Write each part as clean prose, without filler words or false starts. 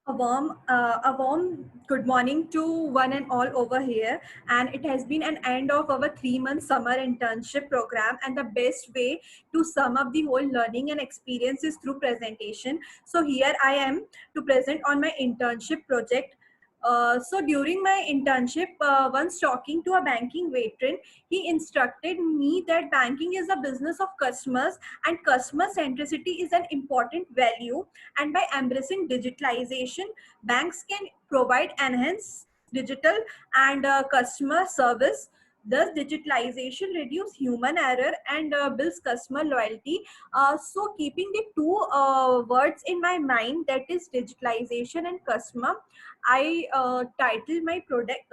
A warm good morning to one and all over here. And it has been an end of our 3 month summer internship program. And the best way to sum up the whole learning and experience is through presentation. So here I am to present on my internship project. So during my internship, once talking to a banking veteran, he instructed me that banking is a business of customers and customer centricity is an important value, and by embracing digitalization, banks can provide enhanced digital and customer service. Thus, digitalization reduce human error and builds customer loyalty. So, keeping the two words in my mind, that is digitalization and customer, I titled my project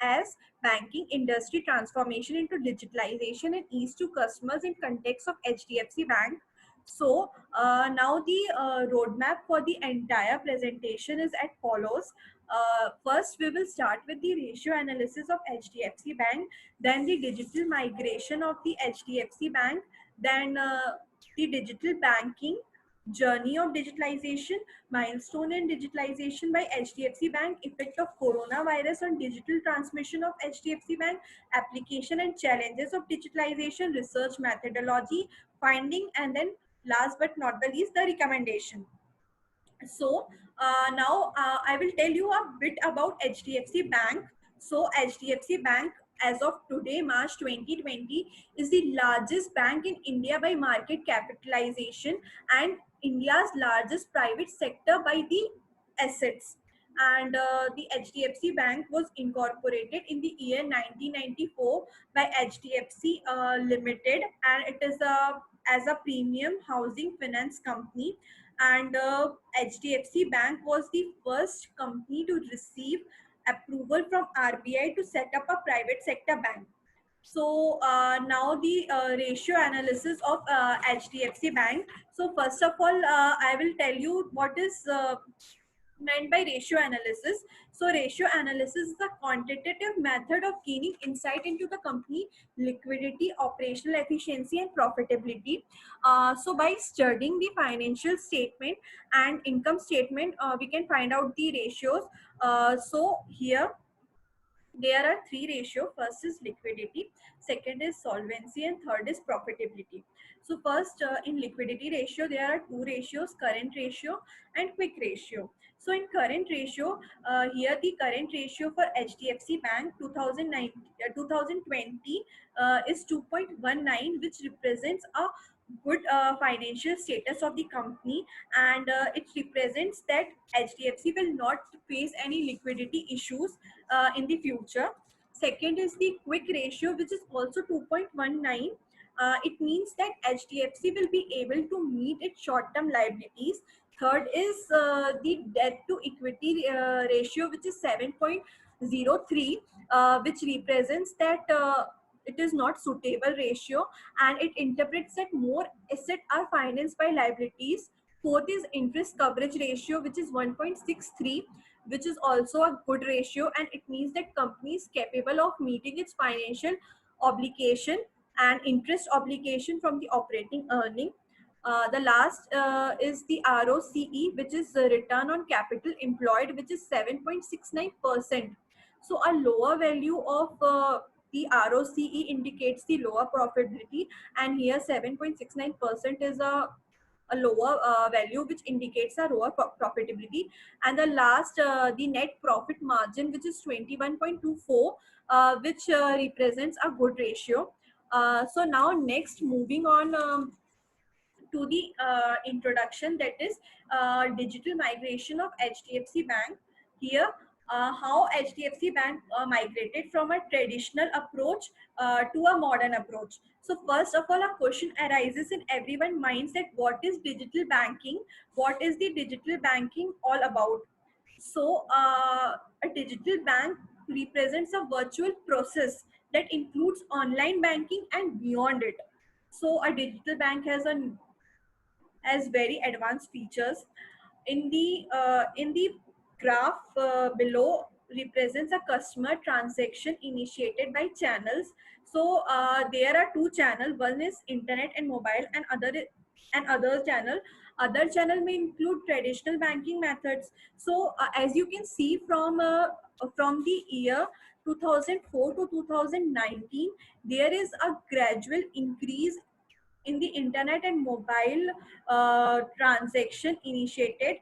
as Banking Industry Transformation into Digitalization and Ease to Customers in Context of HDFC Bank. So now the roadmap for the entire presentation is as follows. First, we will start with the ratio analysis of HDFC Bank, then the digital migration of the HDFC Bank, then the digital banking journey of digitalization, milestone in digitalization by HDFC Bank, effect of coronavirus on digital transmission of HDFC Bank, application and challenges of digitalization, research methodology, finding, and then last but not the least, the recommendation. So now I will tell you a bit about HDFC Bank. So HDFC Bank as of today, March 2020, is the largest bank in India by market capitalization and India's largest private sector by the assets. And the HDFC Bank was incorporated in the year 1994 by HDFC Limited, and it is as a premium housing finance company. And HDFC Bank was the first company to receive approval from RBI to set up a private sector bank. So now the ratio analysis of HDFC Bank. So first of all, I will tell you what is meant by ratio analysis. So ratio analysis is a quantitative method of gaining insight into the company liquidity, operational efficiency and profitability. So by studying the financial statement and income statement, we can find out the ratios. So here there are three ratios. First is liquidity, second is solvency, and third is profitability. So first, in liquidity ratio, there are two ratios: current ratio and quick ratio. So in current ratio, here the current ratio for HDFC Bank 2020 is 2.19, which represents a good financial status of the company, and it represents that HDFC will not face any liquidity issues in the future. Second is the quick ratio, which is also 2.19. It means that HDFC will be able to meet its short-term liabilities. Third is the debt to equity ratio, which is 7.03, which represents that it is not suitable ratio, and it interprets that more assets are financed by liabilities. Fourth is interest coverage ratio, which is 1.63, which is also a good ratio, and it means that company is capable of meeting its financial obligation and interest obligation from the operating earning. The last is the ROCE, which is the return on capital employed, which is 7.69%. So a lower value of the ROCE indicates the lower profitability, and here 7.69% is a lower value, which indicates a lower profitability. And the last, the net profit margin, which is 21.24, which represents a good ratio. So now next, moving on to the introduction, that is digital migration of HDFC Bank. Here, how HDFC Bank migrated from a traditional approach to a modern approach. So first of all, a question arises in everyone's minds that what is digital banking? What is the digital banking all about? So a digital bank represents a virtual process that includes online banking and beyond it. So a digital bank has very advanced features. In the graph below represents a customer transaction initiated by channels. So there are two channels: one is internet and mobile, and other channel Other channel may include traditional banking methods. So as you can see from the year 2004 to 2019, there is a gradual increase in the internet and mobile transaction initiated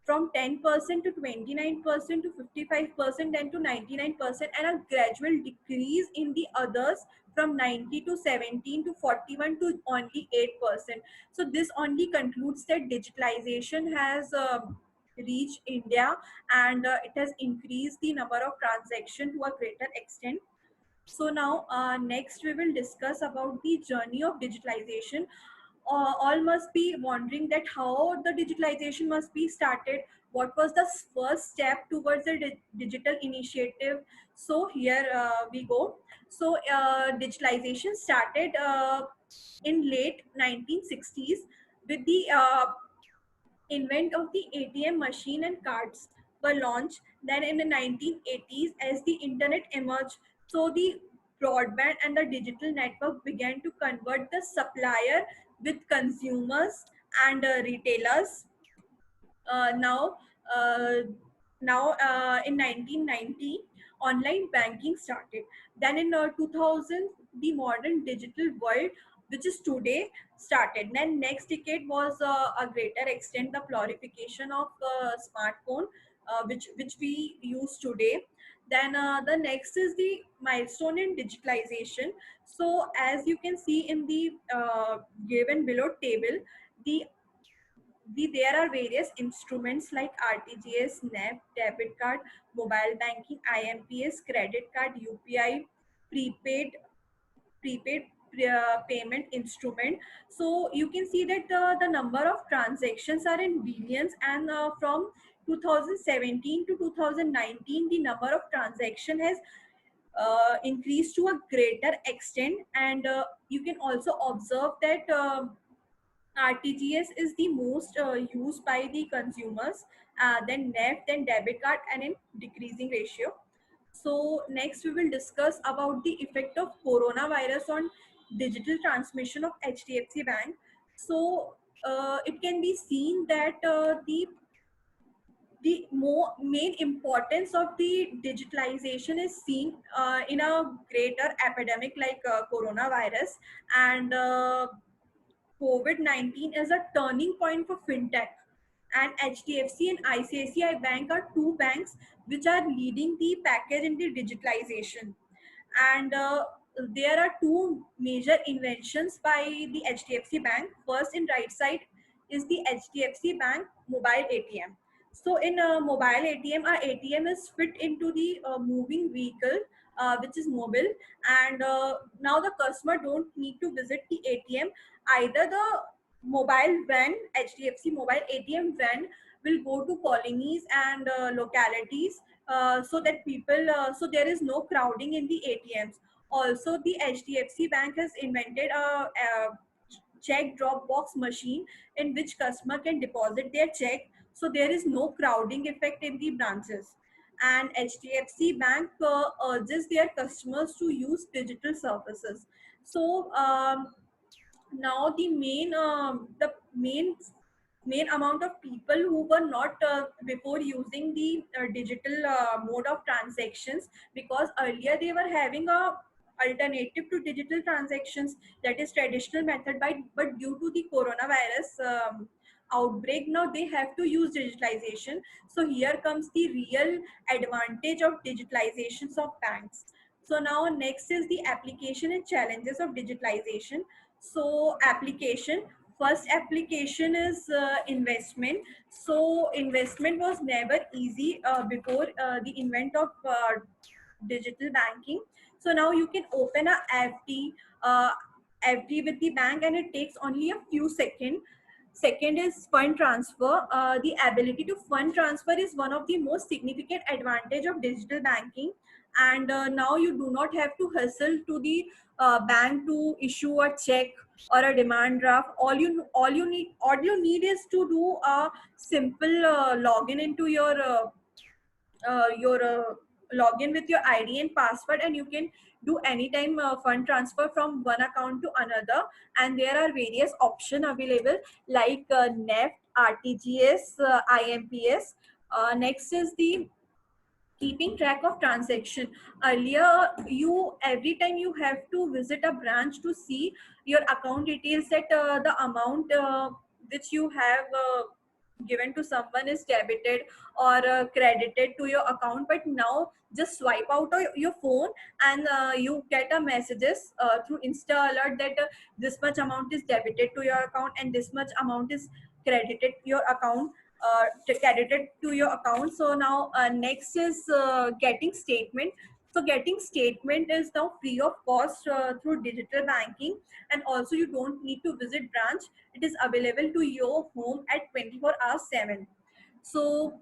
from 10% to 29% to 55% and to 99%, and a gradual decrease in the others from 90 to 17 to 41 to only 8%. So this only concludes that digitalization has reached India, and it has increased the number of transactions to a greater extent. So now next we will discuss about the journey of digitalization. All must be wondering that how the digitalization must be started. What was the first step towards the digital initiative? So here we go. So digitalization started in late 1960s with the invent of the ATM machine and cards were launched. Then in the 1980s, as the internet emerged, so the broadband and the digital network began to convert the supplier with consumers and retailers. Now, uh, in 1990, online banking started. Then in 2000, the modern digital world, which is today, started. Then next decade was a greater extent the glorification of smartphone, which we use today. Then the next is the milestone in digitalization. So as you can see in the given below table, the there are various instruments like RTGS, NEFT, debit card, mobile banking, IMPS, credit card, UPI, prepaid, prepaid payment instrument. So you can see that the number of transactions are in billions, and from 2017 to 2019, the number of transaction has increased to a greater extent. And you can also observe that RTGS is the most used by the consumers, then NEFT, then debit card, and in decreasing ratio. So next we will discuss about the effect of coronavirus on digital transmission of HDFC Bank. So it can be seen that the more main importance of the digitalization is seen in a greater epidemic like coronavirus, and COVID-19 is a turning point for fintech. And HDFC and ICICI Bank are two banks which are leading the package in the digitalization. And there are two major inventions by the HDFC Bank. First, in right side is the HDFC Bank mobile ATM. So in a mobile ATM, our ATM is fit into the moving vehicle, which is mobile, and now the customer don't need to visit the ATM. Either the mobile van, HDFC mobile ATM van, will go to colonies and localities, so that people, so there is no crowding in the ATMs. Also, the HDFC Bank has invented a check drop box machine in which customer can deposit their check, so there is no crowding effect in the branches. And HDFC Bank urges their customers to use digital services. So now the main amount of people who were not before using the digital mode of transactions, because earlier they were having a alternative to digital transactions, that is traditional method, but due to the coronavirus outbreak, now they have to use digitalization. So here comes the real advantage of digitalizations of banks. So now next is the application and challenges of digitalization. So application, first application is investment. So investment was never easy before the invent of digital banking. So now you can open a FD, FD with the bank, and it takes only a few seconds. Second is fund transfer. The ability to fund transfer is one of the most significant advantage of digital banking. And now you do not have to hustle to the bank to issue a check or a demand draft. All you need is to do a simple login into your log in with your ID and password, and you can do anytime fund transfer from one account to another. And there are various options available like NEFT, RTGS, IMPS. Next is the keeping track of transaction. Earlier, you every time you have to visit a branch to see your account details, that the amount which you have given to someone is debited or credited to your account. But now just swipe out your phone, and you get a messages through Insta alert that this much amount is debited to your account and this much amount is credited your account, credited to your account. So now next is getting statement. So getting statement is now free of cost through digital banking, and also you don't need to visit branch. It is available to your home at 24 hours 7. So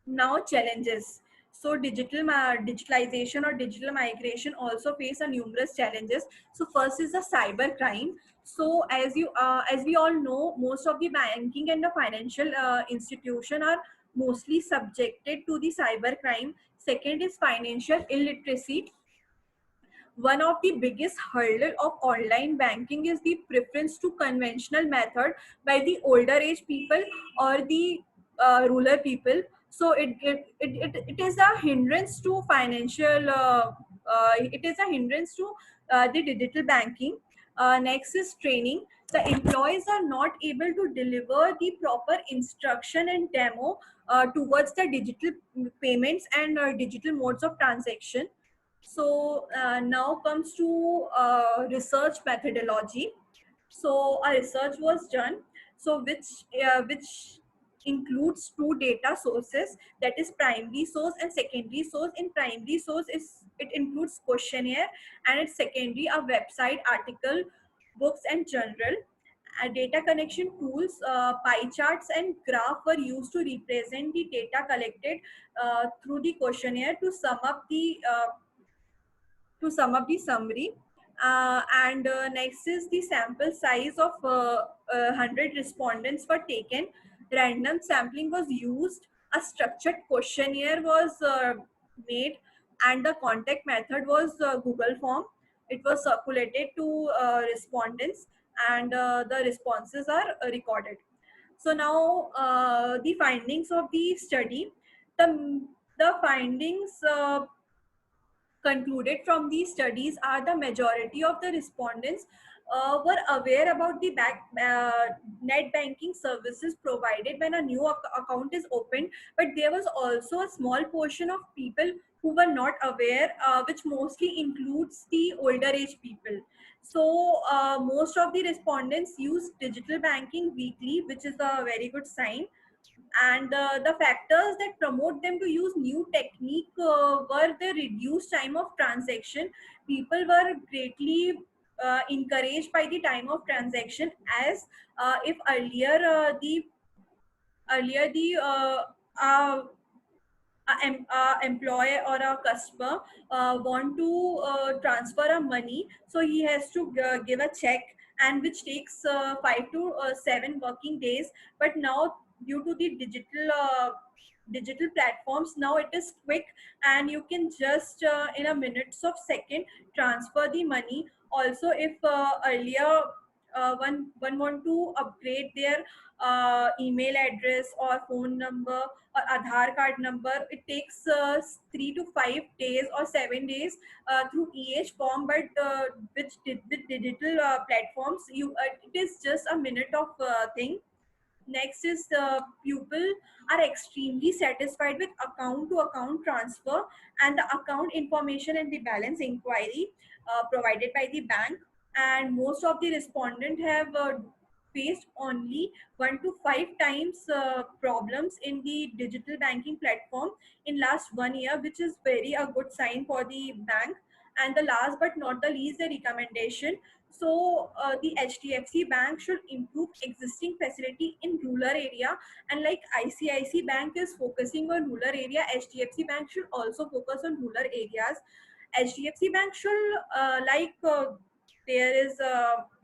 now challenges. So digitalization or digital migration also face a numerous challenges. So first is the cyber crime. So as we all know, most of the banking and the financial institution are mostly subjected to the cyber crime. Second is financial illiteracy. One of the biggest hurdle of online banking is the preference to conventional method by the older age people or the rural people. So it is a hindrance to financial, it is a hindrance to the digital banking. Next is training. The employees are not able to deliver the proper instruction and demo towards the digital payments and digital modes of transaction. So now comes to research methodology. So a research was done, so which includes two data sources, that is primary source and secondary source. In primary source is it includes questionnaire, and it's secondary a website, article, books and journal. Data connection tools, pie charts and graph were used to represent the data collected through the questionnaire to sum up the summary. And next is the sample size of 100 respondents were taken. Random sampling was used. A structured questionnaire was made, and the contact method was Google form. It was circulated to respondents, and the responses are recorded. So now the findings of the study. The findings concluded from these studies are the majority of the respondents were aware about the net banking services provided when a new account is opened, but there was also a small portion of people who were not aware, which mostly includes the older age people. So most of the respondents use digital banking weekly, which is a very good sign. And the factors that promote them to use new technique were the reduced time of transaction. People were greatly encouraged by the time of transaction, as if earlier the employee or a customer want to transfer a money, so he has to give a check, and which takes 5 to 7 working days. But now, due to the digital platforms, now it is quick, and you can just in a minutes of second transfer the money. Also, if earlier one want to upgrade their email address or phone number or Aadhaar card number, it takes 3 to 5 days or 7 days through EH form. But with digital platforms, it is just a minute of thing. Next is people are extremely satisfied with account to account transfer and the account information and the balance inquiry provided by the bank. And most of the respondent have faced only 1 to 5 times problems in the digital banking platform in last 1 year, which is very a good sign for the bank. And the last but not the least, the recommendation. So the HDFC Bank should improve existing facility in rural area, and like ICIC Bank is focusing on rural area, HDFC Bank should also focus on rural areas. HDFC Bank should there is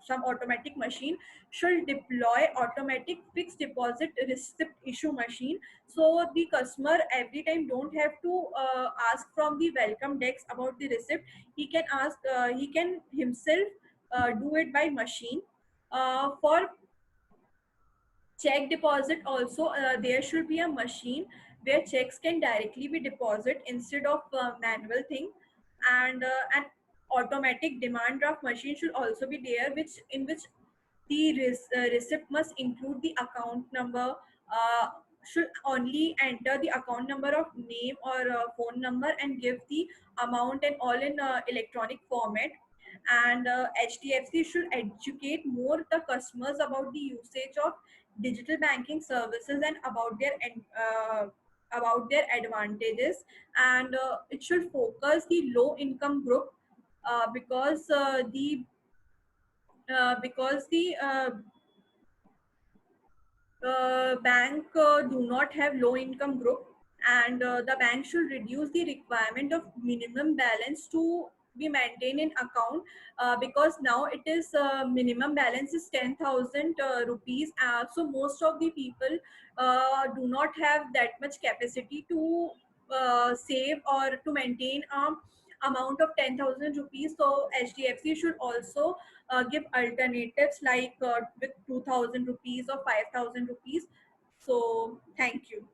some automatic machine should deploy automatic fixed deposit receipt issue machine, so the customer every time don't have to ask from the welcome desk about the receipt. He can himself do it by machine. For check deposit also, there should be a machine where checks can directly be deposited instead of manual thing. And an automatic demand draft machine should also be there, which in which the receipt must include the account number, should only enter the account number of name or phone number and give the amount and all in electronic format. And HDFC should educate more the customers about the usage of digital banking services and about their advantages. And it should focus the low income group, because the bank do not have low income group. And the bank should reduce the requirement of minimum balance to be maintained in account, because now it is minimum balance is 10,000 rupees. So most of the people do not have that much capacity to save or to maintain amount of 10,000 rupees. So HDFC should also give alternatives like with 2,000 rupees or 5,000 rupees. So thank you.